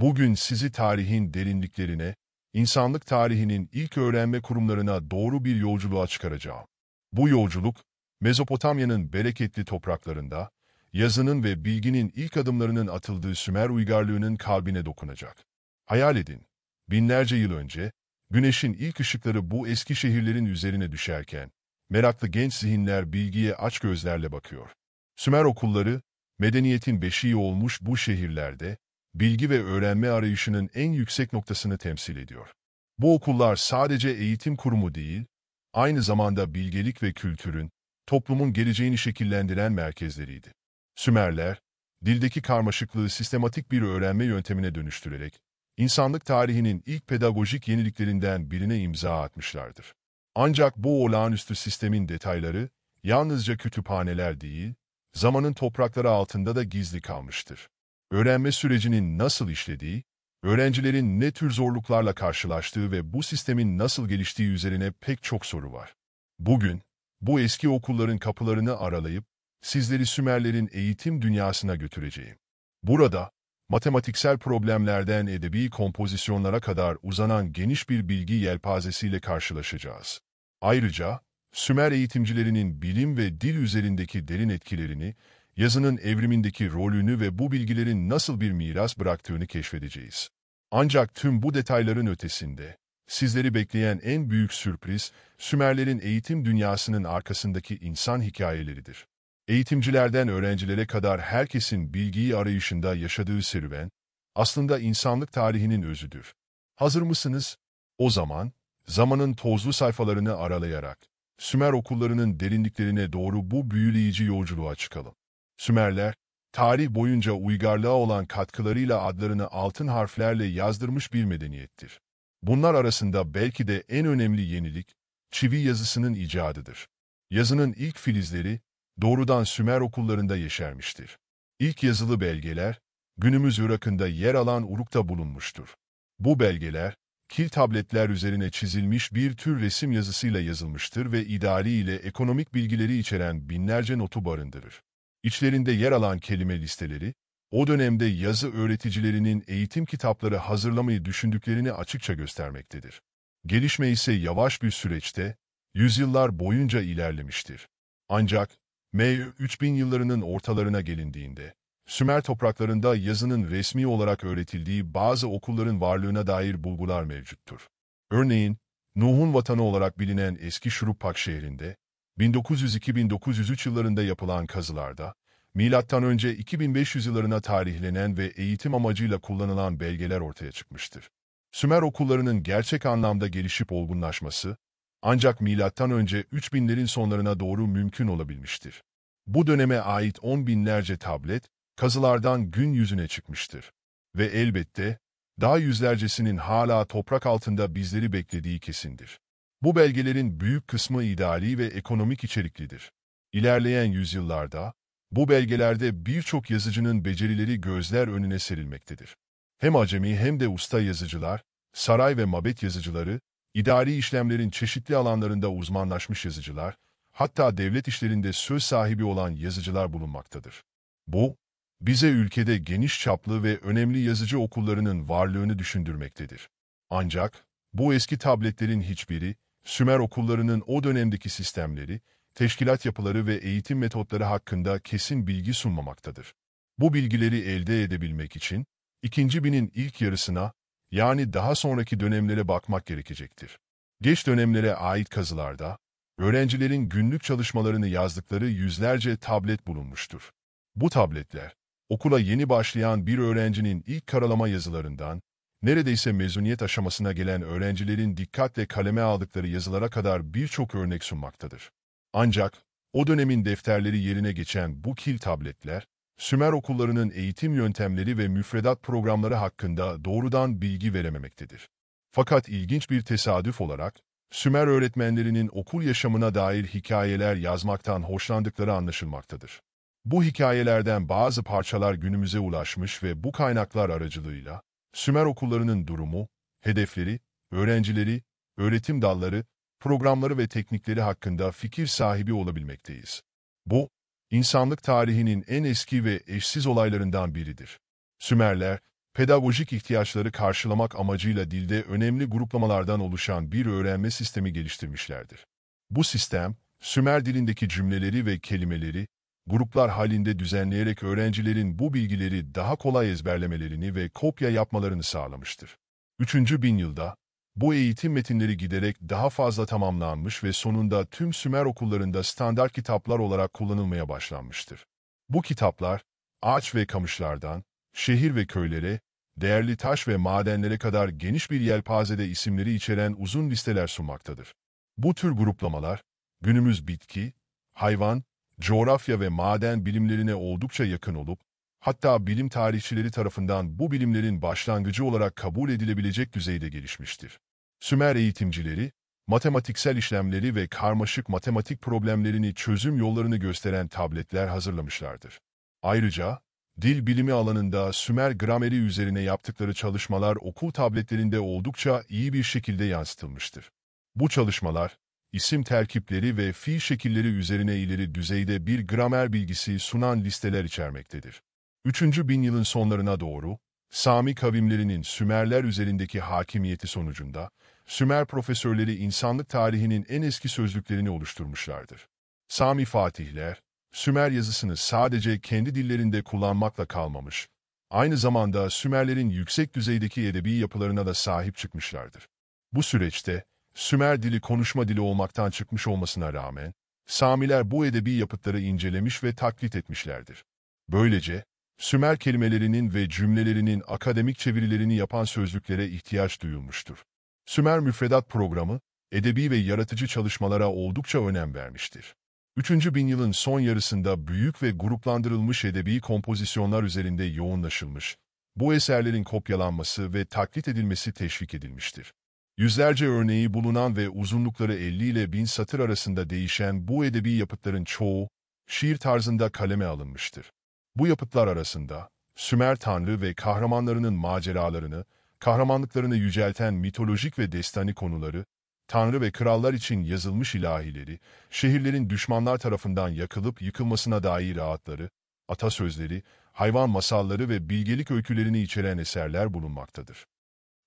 Bugün sizi tarihin derinliklerine, insanlık tarihinin ilk öğrenme kurumlarına doğru bir yolculuğa çıkaracağım. Bu yolculuk, Mezopotamya'nın bereketli topraklarında, yazının ve bilginin ilk adımlarının atıldığı Sümer uygarlığının kalbine dokunacak. Hayal edin, binlerce yıl önce, güneşin ilk ışıkları bu eski şehirlerin üzerine düşerken, meraklı genç zihinler bilgiye aç gözlerle bakıyor. Sümer okulları, medeniyetin beşiği olmuş bu şehirlerde, bilgi ve öğrenme arayışının en yüksek noktasını temsil ediyor. Bu okullar sadece eğitim kurumu değil, aynı zamanda bilgelik ve kültürün, toplumun geleceğini şekillendiren merkezleriydi. Sümerler, dildeki karmaşıklığı sistematik bir öğrenme yöntemine dönüştürerek, insanlık tarihinin ilk pedagojik yeniliklerinden birine imza atmışlardır. Ancak bu olağanüstü sistemin detayları, yalnızca kütüphaneler değil, zamanın toprakları altında da gizli kalmıştır. Öğrenme sürecinin nasıl işlediği, öğrencilerin ne tür zorluklarla karşılaştığı ve bu sistemin nasıl geliştiği üzerine pek çok soru var. Bugün, bu eski okulların kapılarını aralayıp, sizleri Sümerlerin eğitim dünyasına götüreceğim. Burada, matematiksel problemlerden edebi kompozisyonlara kadar uzanan geniş bir bilgi yelpazesiyle karşılaşacağız. Ayrıca, Sümer eğitimcilerinin bilim ve dil üzerindeki derin etkilerini, yazının evrimindeki rolünü ve bu bilgilerin nasıl bir miras bıraktığını keşfedeceğiz. Ancak tüm bu detayların ötesinde, sizleri bekleyen en büyük sürpriz, Sümerlerin eğitim dünyasının arkasındaki insan hikayeleridir. Eğitimcilerden öğrencilere kadar herkesin bilgiyi arayışında yaşadığı serüven, aslında insanlık tarihinin özüdür. Hazır mısınız? O zaman, zamanın tozlu sayfalarını aralayarak, Sümer okullarının derinliklerine doğru bu büyüleyici yolculuğa çıkalım. Sümerler, tarih boyunca uygarlığa olan katkılarıyla adlarını altın harflerle yazdırmış bir medeniyettir. Bunlar arasında belki de en önemli yenilik, çivi yazısının icadıdır. Yazının ilk filizleri, doğrudan Sümer okullarında yeşermiştir. İlk yazılı belgeler, günümüz Irak'ında yer alan Uruk'ta bulunmuştur. Bu belgeler, kil tabletler üzerine çizilmiş bir tür resim yazısıyla yazılmıştır ve idari ile ekonomik bilgileri içeren binlerce notu barındırır. İçlerinde yer alan kelime listeleri, o dönemde yazı öğreticilerinin eğitim kitapları hazırlamayı düşündüklerini açıkça göstermektedir. Gelişme ise yavaş bir süreçte, yüzyıllar boyunca ilerlemiştir. Ancak, M.Ö. 3000 yıllarının ortalarına gelindiğinde, Sümer topraklarında yazının resmi olarak öğretildiği bazı okulların varlığına dair bulgular mevcuttur. Örneğin, Nuh'un vatanı olarak bilinen eski Şuruppak şehrinde, 1902-1903 yıllarında yapılan kazılarda, M.Ö. 2500 yıllarına tarihlenen ve eğitim amacıyla kullanılan belgeler ortaya çıkmıştır. Sümer okullarının gerçek anlamda gelişip olgunlaşması, ancak M.Ö. 3000'lerin sonlarına doğru mümkün olabilmiştir. Bu döneme ait 10 binlerce tablet, kazılardan gün yüzüne çıkmıştır. Ve elbette, daha yüzlercesinin hala toprak altında bizleri beklediği kesindir. Bu belgelerin büyük kısmı idari ve ekonomik içeriklidir. İlerleyen yüzyıllarda, bu belgelerde birçok yazıcının becerileri gözler önüne serilmektedir. Hem acemi hem de usta yazıcılar, saray ve mabet yazıcıları, idari işlemlerin çeşitli alanlarında uzmanlaşmış yazıcılar, hatta devlet işlerinde söz sahibi olan yazıcılar bulunmaktadır. Bu, bize ülkede geniş çaplı ve önemli yazıcı okullarının varlığını düşündürmektedir. Ancak, bu eski tabletlerin hiçbiri, Sümer okullarının o dönemdeki sistemleri, teşkilat yapıları ve eğitim metotları hakkında kesin bilgi sunmamaktadır. Bu bilgileri elde edebilmek için, 2. binin ilk yarısına, yani daha sonraki dönemlere bakmak gerekecektir. Geç dönemlere ait kazılarda, öğrencilerin günlük çalışmalarını yazdıkları yüzlerce tablet bulunmuştur. Bu tabletler, okula yeni başlayan bir öğrencinin ilk karalama yazılarından, neredeyse mezuniyet aşamasına gelen öğrencilerin dikkatle kaleme aldıkları yazılara kadar birçok örnek sunmaktadır. Ancak, o dönemin defterleri yerine geçen bu kil tabletler, Sümer okullarının eğitim yöntemleri ve müfredat programları hakkında doğrudan bilgi verememektedir. Fakat ilginç bir tesadüf olarak, Sümer öğretmenlerinin okul yaşamına dair hikayeler yazmaktan hoşlandıkları anlaşılmaktadır. Bu hikayelerden bazı parçalar günümüze ulaşmış ve bu kaynaklar aracılığıyla, Sümer okullarının durumu, hedefleri, öğrencileri, öğretim dalları, programları ve teknikleri hakkında fikir sahibi olabilmekteyiz. Bu, insanlık tarihinin en eski ve eşsiz olaylarından biridir. Sümerler, pedagojik ihtiyaçları karşılamak amacıyla dilde önemli gruplamalardan oluşan bir öğrenme sistemi geliştirmişlerdir. Bu sistem, Sümer dilindeki cümleleri ve kelimeleri, gruplar halinde düzenleyerek öğrencilerin bu bilgileri daha kolay ezberlemelerini ve kopya yapmalarını sağlamıştır. 3. yılda, bu eğitim metinleri giderek daha fazla tamamlanmış ve sonunda tüm Sümer okullarında standart kitaplar olarak kullanılmaya başlanmıştır. Bu kitaplar, ağaç ve kamışlardan, şehir ve köylere, değerli taş ve madenlere kadar geniş bir yelpazede isimleri içeren uzun listeler sunmaktadır. Bu tür gruplamalar, günümüz bitki, hayvan, coğrafya ve maden bilimlerine oldukça yakın olup, hatta bilim tarihçileri tarafından bu bilimlerin başlangıcı olarak kabul edilebilecek düzeyde gelişmiştir. Sümer eğitimcileri, matematiksel işlemleri ve karmaşık matematik problemlerini çözüm yollarını gösteren tabletler hazırlamışlardır. Ayrıca, dil bilimi alanında Sümer grameri üzerine yaptıkları çalışmalar okul tabletlerinde oldukça iyi bir şekilde yansıtılmıştır. Bu çalışmalar, isim terkipleri ve fiil şekilleri üzerine ileri düzeyde bir gramer bilgisi sunan listeler içermektedir. 3. yılın sonlarına doğru, Sami kavimlerinin Sümerler üzerindeki hakimiyeti sonucunda, Sümer profesörleri insanlık tarihinin en eski sözlüklerini oluşturmuşlardır. Sami fatihler, Sümer yazısını sadece kendi dillerinde kullanmakla kalmamış, aynı zamanda Sümerlerin yüksek düzeydeki edebi yapılarına da sahip çıkmışlardır. Bu süreçte, Sümer dili konuşma dili olmaktan çıkmış olmasına rağmen, Samiler bu edebi yapıtları incelemiş ve taklit etmişlerdir. Böylece, Sümer kelimelerinin ve cümlelerinin akademik çevirilerini yapan sözlüklere ihtiyaç duyulmuştur. Sümer müfredat programı, edebi ve yaratıcı çalışmalara oldukça önem vermiştir. 3. yılın son yarısında büyük ve gruplandırılmış edebi kompozisyonlar üzerinde yoğunlaşılmış, bu eserlerin kopyalanması ve taklit edilmesi teşvik edilmiştir. Yüzlerce örneği bulunan ve uzunlukları 50 ile 1000 satır arasında değişen bu edebi yapıtların çoğu, şiir tarzında kaleme alınmıştır. Bu yapıtlar arasında, Sümer tanrı ve kahramanlarının maceralarını, kahramanlıklarını yücelten mitolojik ve destani konuları, tanrı ve krallar için yazılmış ilahileri, şehirlerin düşmanlar tarafından yakılıp yıkılmasına dair ağıtları, atasözleri, hayvan masalları ve bilgelik öykülerini içeren eserler bulunmaktadır.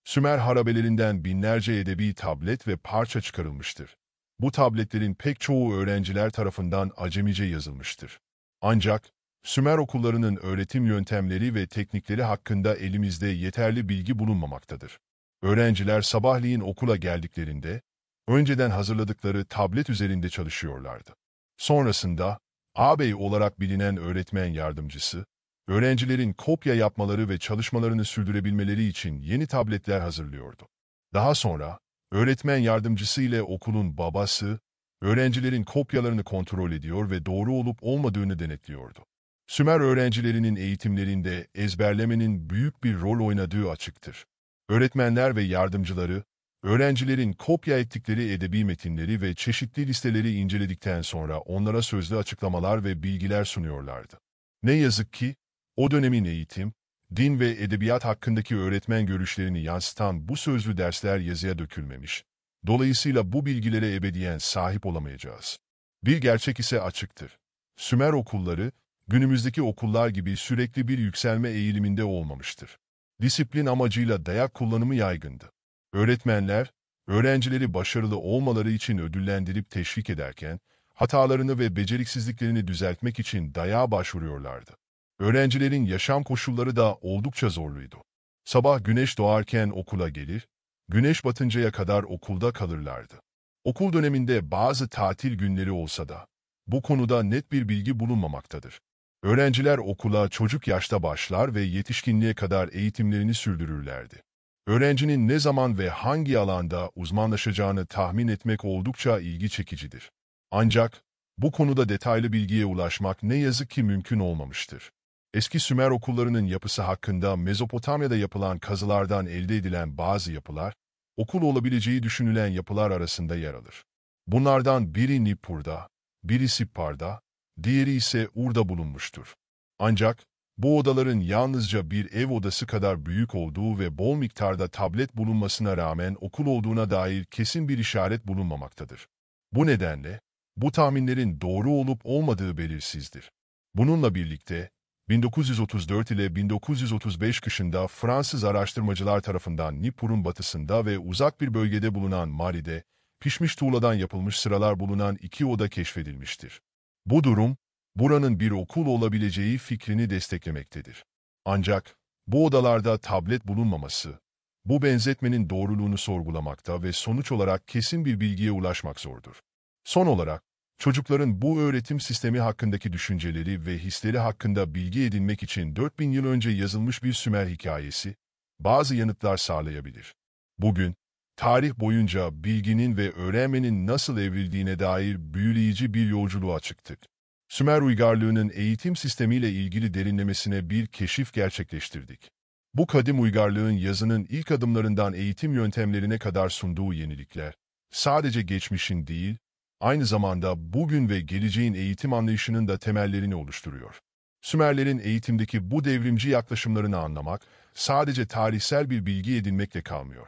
Sümer harabelerinden binlerce edebi tablet ve parça çıkarılmıştır. Bu tabletlerin pek çoğu öğrenciler tarafından acemice yazılmıştır. Ancak, Sümer okullarının öğretim yöntemleri ve teknikleri hakkında elimizde yeterli bilgi bulunmamaktadır. Öğrenciler sabahleyin okula geldiklerinde, önceden hazırladıkları tablet üzerinde çalışıyorlardı. Sonrasında, ağabey olarak bilinen öğretmen yardımcısı, öğrencilerin kopya yapmaları ve çalışmalarını sürdürebilmeleri için yeni tabletler hazırlıyordu. Daha sonra, öğretmen yardımcısı ile okulun babası, öğrencilerin kopyalarını kontrol ediyor ve doğru olup olmadığını denetliyordu. Sümer öğrencilerinin eğitimlerinde ezberlemenin büyük bir rol oynadığı açıktır. Öğretmenler ve yardımcıları, öğrencilerin kopya ettikleri edebi metinleri ve çeşitli listeleri inceledikten sonra onlara sözlü açıklamalar ve bilgiler sunuyorlardı. Ne yazık ki, o dönemin eğitim, din ve edebiyat hakkındaki öğretmen görüşlerini yansıtan bu sözlü dersler yazıya dökülmemiş. Dolayısıyla bu bilgilere ebediyen sahip olamayacağız. Bir gerçek ise açıktır. Sümer okulları, günümüzdeki okullar gibi sürekli bir yükselme eğiliminde olmamıştır. Disiplin amacıyla dayak kullanımı yaygındı. Öğretmenler, öğrencileri başarılı olmaları için ödüllendirip teşvik ederken, hatalarını ve beceriksizliklerini düzeltmek için dayağa başvuruyorlardı. Öğrencilerin yaşam koşulları da oldukça zorluydu. Sabah güneş doğarken okula gelir, güneş batıncaya kadar okulda kalırlardı. Okul döneminde bazı tatil günleri olsa da, bu konuda net bir bilgi bulunmamaktadır. Öğrenciler okula çocuk yaşta başlar ve yetişkinliğe kadar eğitimlerini sürdürürlerdi. Öğrencinin ne zaman ve hangi alanda uzmanlaşacağını tahmin etmek oldukça ilgi çekicidir. Ancak, bu konuda detaylı bilgiye ulaşmak ne yazık ki mümkün olmamıştır. Eski Sümer okullarının yapısı hakkında Mezopotamya'da yapılan kazılardan elde edilen bazı yapılar, okul olabileceği düşünülen yapılar arasında yer alır. Bunlardan biri Nippur'da, biri Sippar'da, diğeri ise Ur'da bulunmuştur. Ancak, bu odaların yalnızca bir ev odası kadar büyük olduğu ve bol miktarda tablet bulunmasına rağmen okul olduğuna dair kesin bir işaret bulunmamaktadır. Bu nedenle, bu tahminlerin doğru olup olmadığı belirsizdir. Bununla birlikte, 1934 ile 1935 kışında Fransız araştırmacılar tarafından Nippur'un batısında ve uzak bir bölgede bulunan Mari'de, pişmiş tuğladan yapılmış sıralar bulunan 2 oda keşfedilmiştir. Bu durum, buranın bir okul olabileceği fikrini desteklemektedir. Ancak, bu odalarda tablet bulunmaması, bu benzetmenin doğruluğunu sorgulamakta ve sonuç olarak kesin bir bilgiye ulaşmak zordur. Son olarak, çocukların bu öğretim sistemi hakkındaki düşünceleri ve hisleri hakkında bilgi edinmek için 4000 yıl önce yazılmış bir Sümer hikayesi, bazı yanıtlar sağlayabilir. Bugün, tarih boyunca bilginin ve öğrenmenin nasıl evrildiğine dair büyüleyici bir yolculuğa çıktık. Sümer uygarlığının eğitim sistemiyle ilgili derinlemesine bir keşif gerçekleştirdik. Bu kadim uygarlığın yazının ilk adımlarından eğitim yöntemlerine kadar sunduğu yenilikler, sadece geçmişin değil, aynı zamanda bugün ve geleceğin eğitim anlayışının da temellerini oluşturuyor. Sümerlerin eğitimdeki bu devrimci yaklaşımlarını anlamak, sadece tarihsel bir bilgi edinmekle kalmıyor.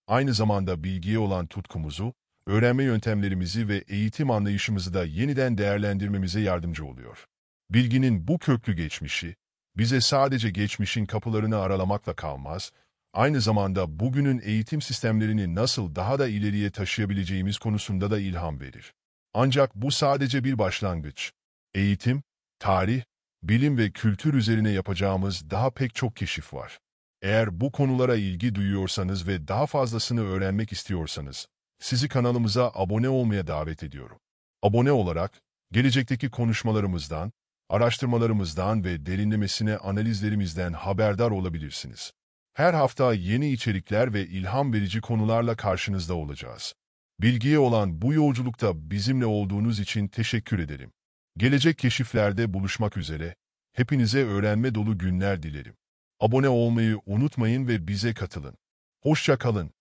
Aynı zamanda bilgiye olan tutkumuzu, öğrenme yöntemlerimizi ve eğitim anlayışımızı da yeniden değerlendirmemize yardımcı oluyor. Bilginin bu köklü geçmişi, bize sadece geçmişin kapılarını aralamakla kalmaz, aynı zamanda bugünün eğitim sistemlerini nasıl daha da ileriye taşıyabileceğimiz konusunda da ilham verir. Ancak bu sadece bir başlangıç. Eğitim, tarih, bilim ve kültür üzerine yapacağımız daha pek çok keşif var. Eğer bu konulara ilgi duyuyorsanız ve daha fazlasını öğrenmek istiyorsanız, sizi kanalımıza abone olmaya davet ediyorum. Abone olarak, gelecekteki konuşmalarımızdan, araştırmalarımızdan ve derinlemesine analizlerimizden haberdar olabilirsiniz. Her hafta yeni içerikler ve ilham verici konularla karşınızda olacağız. Bilgiye olan bu yolculukta bizimle olduğunuz için teşekkür ederim. Gelecek keşiflerde buluşmak üzere, hepinize öğrenme dolu günler dilerim. Abone olmayı unutmayın ve bize katılın. Hoşça kalın.